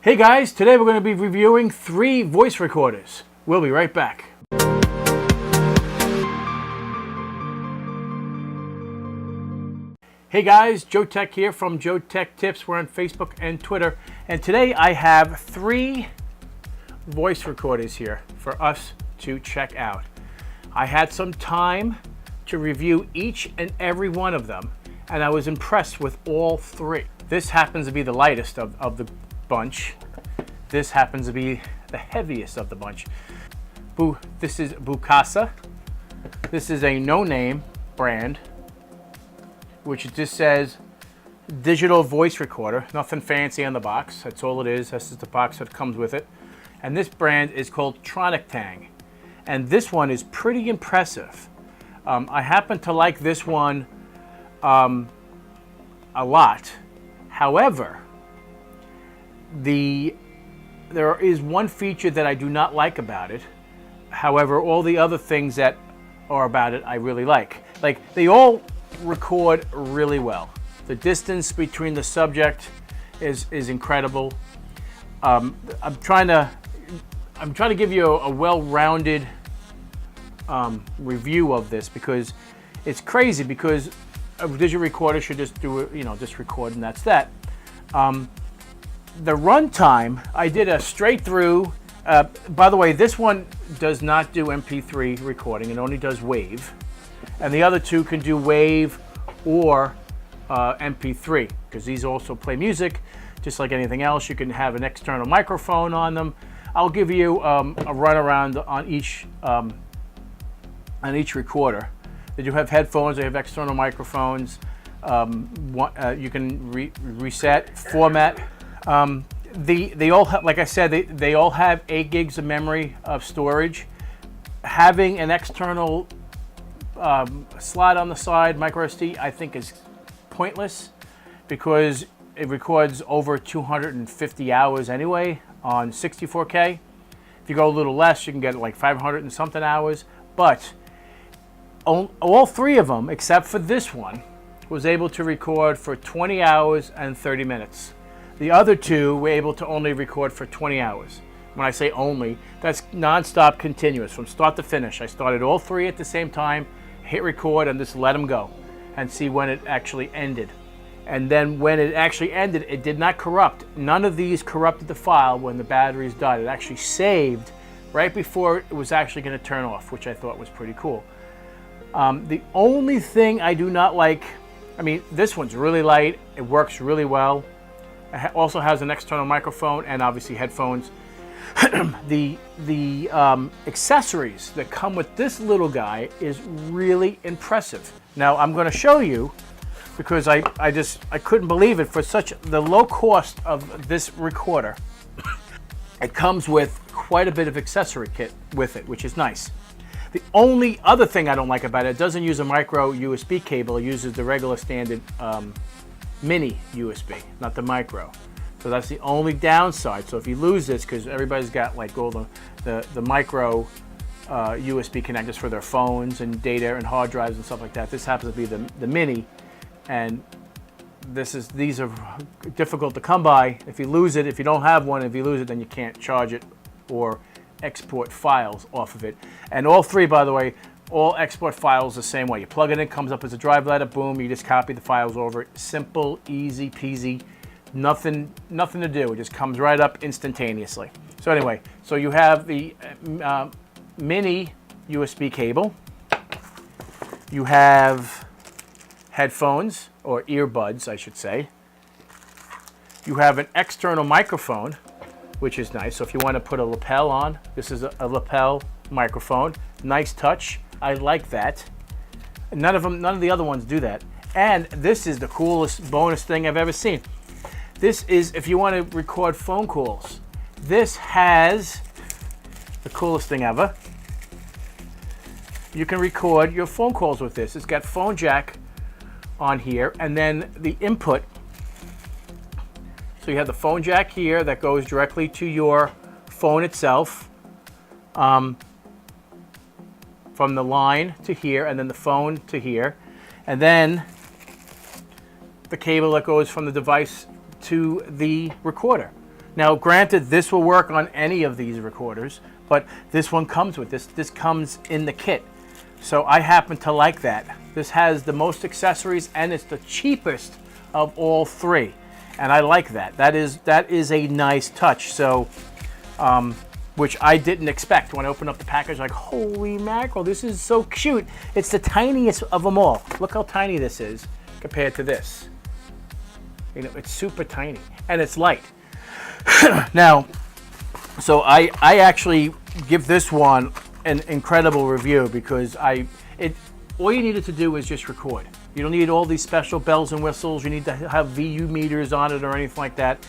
Hey guys, today we're going to be reviewing 3 voice recorders. We'll be right back. Hey guys, Joeteck here from JoeteckTips. We're on Facebook and Twitter. And today I have 3 voice recorders here for us to check out. I had some time to review each and every one of them, and I was impressed with all 3. This happens to be the lightest of the bunch. This happens to be the heaviest of the bunch. This is Bukasa. This is a no-name brand, which just says digital voice recorder. Nothing fancy on the box. That's all it is. This is the box that comes with it. And this brand is called TridentZ. And this one is pretty impressive. I happen to like this one a lot. However, there is one feature that I do not like about it. However, all the other things that are about it I really like. Like, they all record really well. The distance between the subject is incredible. I'm trying to give you a well-rounded review of this, because it's crazy, because a digital recorder should just do it, just record and that's that. The runtime, I did a straight through. By the way, this one does not do MP3 recording. It only does WAV. And the other 2 can do WAV or MP3, because these also play music. Just like anything else, you can have an external microphone on them. I'll give you a run around on each recorder. They do have headphones. They have external microphones. You can reset, format. They all have, like I said, they all have 8 gigs of memory of storage. Having an external slot on the side, micro SD, I think is pointless, because it records over 250 hours anyway on 64K. If you go a little less, you can get like 500 and something hours. But all 3 of them, except for this one, was able to record for 20 hours and 30 minutes. The other 2 were able to only record for 20 hours. When I say only, that's non-stop continuous from start to finish. I started all 3 at the same time, hit record, and just let them go and see when it actually ended. And then when it actually ended, it did not corrupt. None of these corrupted the file when the batteries died. It actually saved right before it was actually going to turn off, which I thought was pretty cool. The only thing I do not like, I mean, this one's really light. It works really well. It also has an external microphone and obviously headphones. The accessories that come with this little guy is really impressive. Now I'm going to show you, because I couldn't believe it for the low cost of this recorder. It comes with quite a bit of accessory kit with it, which is nice. The only other thing I don't like about it doesn't use a micro USB cable. It uses the regular standard mini USB, not the micro. So that's the only downside. So if you lose this, because everybody's got like all the micro USB connectors for their phones and data and hard drives and stuff like that. This happens to be the mini, and these are difficult to come by. If you lose it, if you don't have one, if you lose it, then you can't charge it or export files off of it. And all 3, by the way, all export files the same way. You plug it in, comes up as a drive letter, boom, you just copy the files over it. Simple, easy peasy, nothing to do. It just comes right up instantaneously. So anyway, so you have the mini USB cable. You have headphones, or earbuds, I should say. You have an external microphone, which is nice. So if you want to put a lapel on, this is a lapel microphone. Nice touch. I like that. None of the other ones do that. And this is the coolest bonus thing I've ever seen. This is if you want to record phone calls. This has the coolest thing ever. You can record your phone calls with this. It's got phone jack on here, and then the input. So you have the phone jack here that goes directly to your phone itself. From the line to here, and then the phone to here, and then the cable that goes from the device to the recorder. Now, granted, this will work on any of these recorders, but this one comes with this. This comes in the kit. So I happen to like that. This has the most accessories and it's the cheapest of all three. And I like that. That is a nice touch. So, which I didn't expect when I opened up the package. Like, holy mackerel, this is so cute. It's the tiniest of them all. Look how tiny this is compared to this. You know, it's super tiny and it's light. Now, so I actually give this one an incredible review because all you needed to do is just record. You don't need all these special bells and whistles. You need to have VU meters on it or anything like that.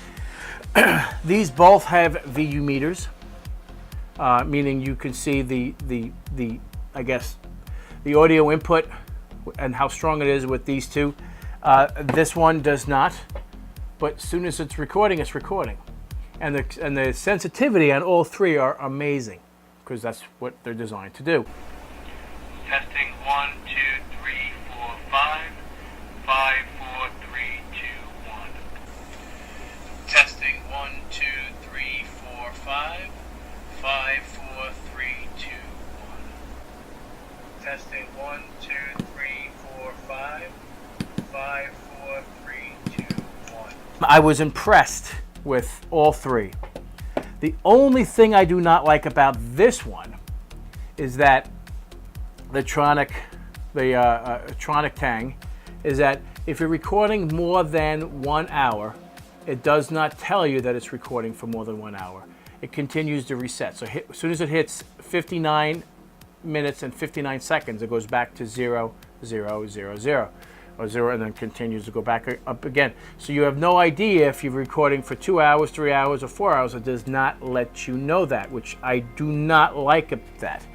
These both have VU meters, meaning you can see the I guess the audio input and how strong it is with these two. This one does not, but as soon as it's recording, it's recording. And the sensitivity on all three are amazing because that's what they're designed to do. Testing 1, 2, 3, 4, 5, 5, 4, 3, 2, 1. Testing 1, 2, 3, 4, 5, 5, 4, 3, 2, 1. Testing 1, 2, 3, 4, 5, 5, 4, 3, 2, 1. I was impressed with all three. The only thing I do not like about this one is that the Tronic Tang is that if you're recording more than 1 hour, it does not tell you that it's recording for more than 1 hour. It continues to reset. So as soon as it hits 59 minutes and 59 seconds, it goes back to 0, 0, 0, 0. Or 0, and then continues to go back up again. So you have no idea if you're recording for 2 hours, 3 hours, or 4 hours. It does not let you know that, which I do not like that.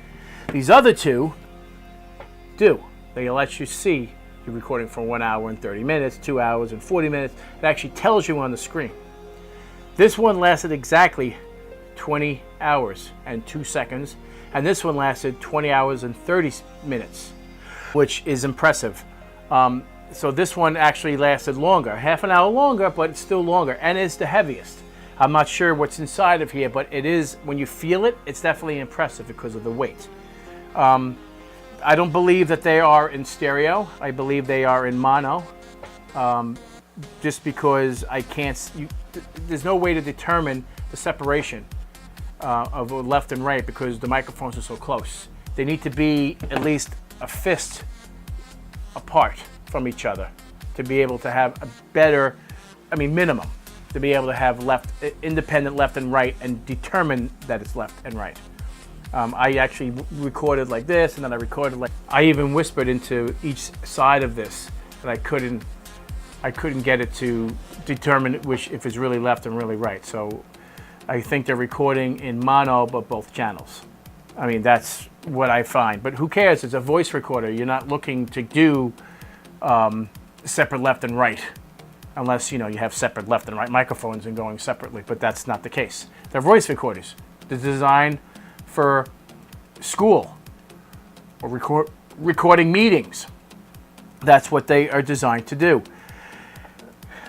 These other two do. They let you see you're recording for 1 hour and 30 minutes, 2 hours and 40 minutes. It actually tells you on the screen. This one lasted exactly 20 hours and 2 seconds, and this one lasted 20 hours and 30 minutes, which is impressive. So this one actually lasted longer, half an hour longer, but it's still longer, and it's the heaviest. I'm not sure what's inside of here, but it is, when you feel it, it's definitely impressive because of the weight. I don't believe that they are in stereo. I believe they are in mono, just because there's no way to determine the separation of left and right because the microphones are so close. They need to be at least a fist apart from each other to be able to have a better, minimum, to be able to have independent left and right and determine that it's left and right. I actually recorded like this, and then I recorded like, I even whispered into each side of this, and I couldn't get it to determine if it's really left and really right. So I think they're recording in mono, but both channels. That's what I find, but who cares? It's a voice recorder. You're not looking to do separate left and right, unless you have separate left and right microphones and going separately, but that's not the case. They're voice recorders. They're designed for school or recording meetings. That's what they are designed to do.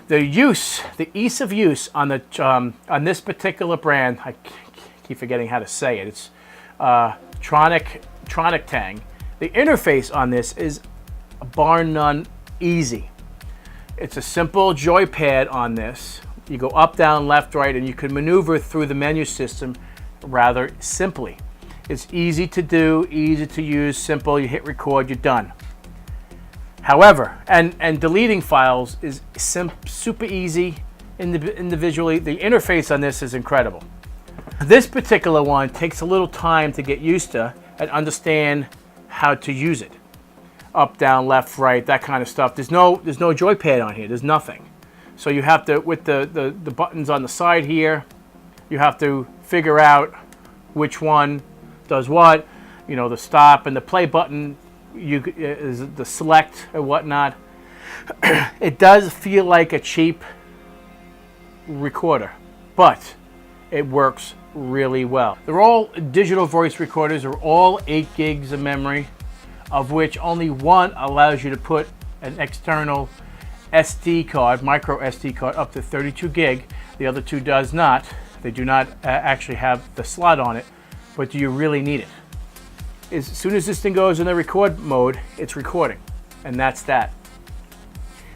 The ease of use on this particular brand, I keep forgetting how to say it. It's Tronic Tang. The interface on this is bar none easy. It's a simple joypad on this. You go up, down, left, right, and you can maneuver through the menu system rather simply. It's easy to do, easy to use, simple. You hit record, you're done. However, and deleting files is super easy individually. The interface on this is incredible. This particular one takes a little time to get used to and understand how to use it. Up, down, left, right, that kind of stuff. There's no joypad on here. There's nothing. So you have to, with the buttons on the side here, you have to figure out which one does what. The stop and the play button is the select and whatnot. It does feel like a cheap recorder, but it works really well. They're all digital voice recorders. They're all 8 gigs of memory, of which only one allows you to put an external SD card, micro SD card, up to 32 gig. The other two does not. They do not actually have the slot on it, but do you really need it? As soon as this thing goes in the record mode, it's recording, and that's that.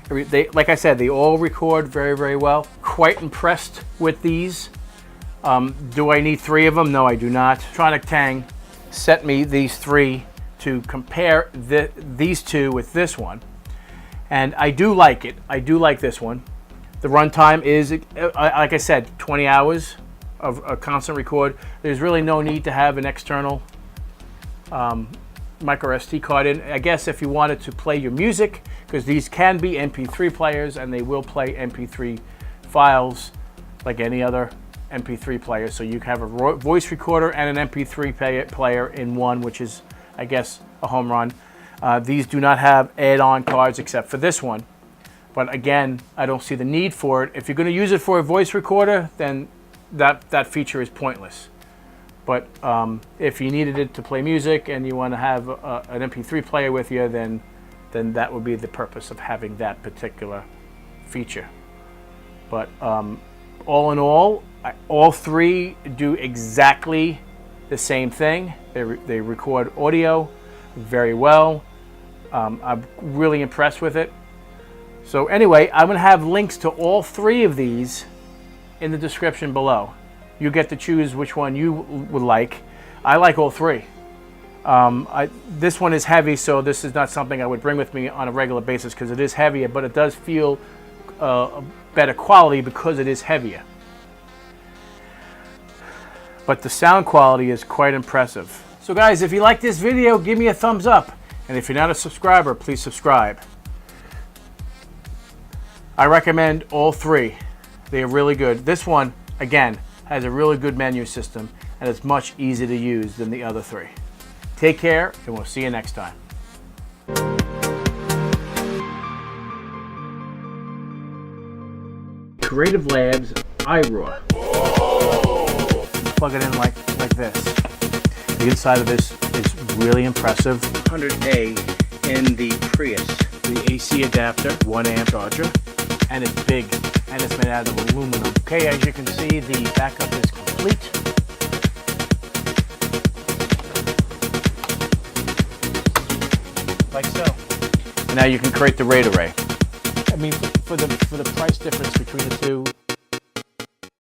Like I said, they all record very, very well. Quite impressed with these. Do I need 3 of them? No, I do not. TridentZ sent me these 3 to compare these 2 with this one, and I do like it. I do like this one. The runtime is, like I said, 20 hours of a constant record. There's really no need to have an external micro SD card in. I guess if you wanted to play your music, because these can be MP3 players and they will play MP3 files like any other MP3 player. So you have a voice recorder and an MP3 player in one, which is, I guess, a home run. These do not have add-on cards except for this one. But again, I don't see the need for it. If you're going to use it for a voice recorder, then that feature is pointless. But if you needed it to play music and you want to have an MP3 player with you, then that would be the purpose of having that particular feature. But all in all 3 do exactly the same thing. They record audio very well. I'm really impressed with it. So anyway, I'm going to have links to all 3 of these in the description below. You get to choose which one you would like. I like all 3. This one is heavy, so this is not something I would bring with me on a regular basis because it is heavier, but it does feel better quality because it is heavier. But the sound quality is quite impressive. So guys, if you like this video, give me a thumbs up. And if you're not a subscriber, please subscribe. I recommend all 3. They are really good. This one, again, has a really good menu system and it's much easier to use than the other 3. Take care, and we'll see you next time. Creative Labs iRaw. Plug it in like this. The inside of this is really impressive. 100A in the Prius. The AC adapter, 1 amp charger, and it's big, and it's made out of aluminum. Okay, as you can see, the backup is complete. Like so. Now you can create the RAID array. I mean, for the price difference between the two,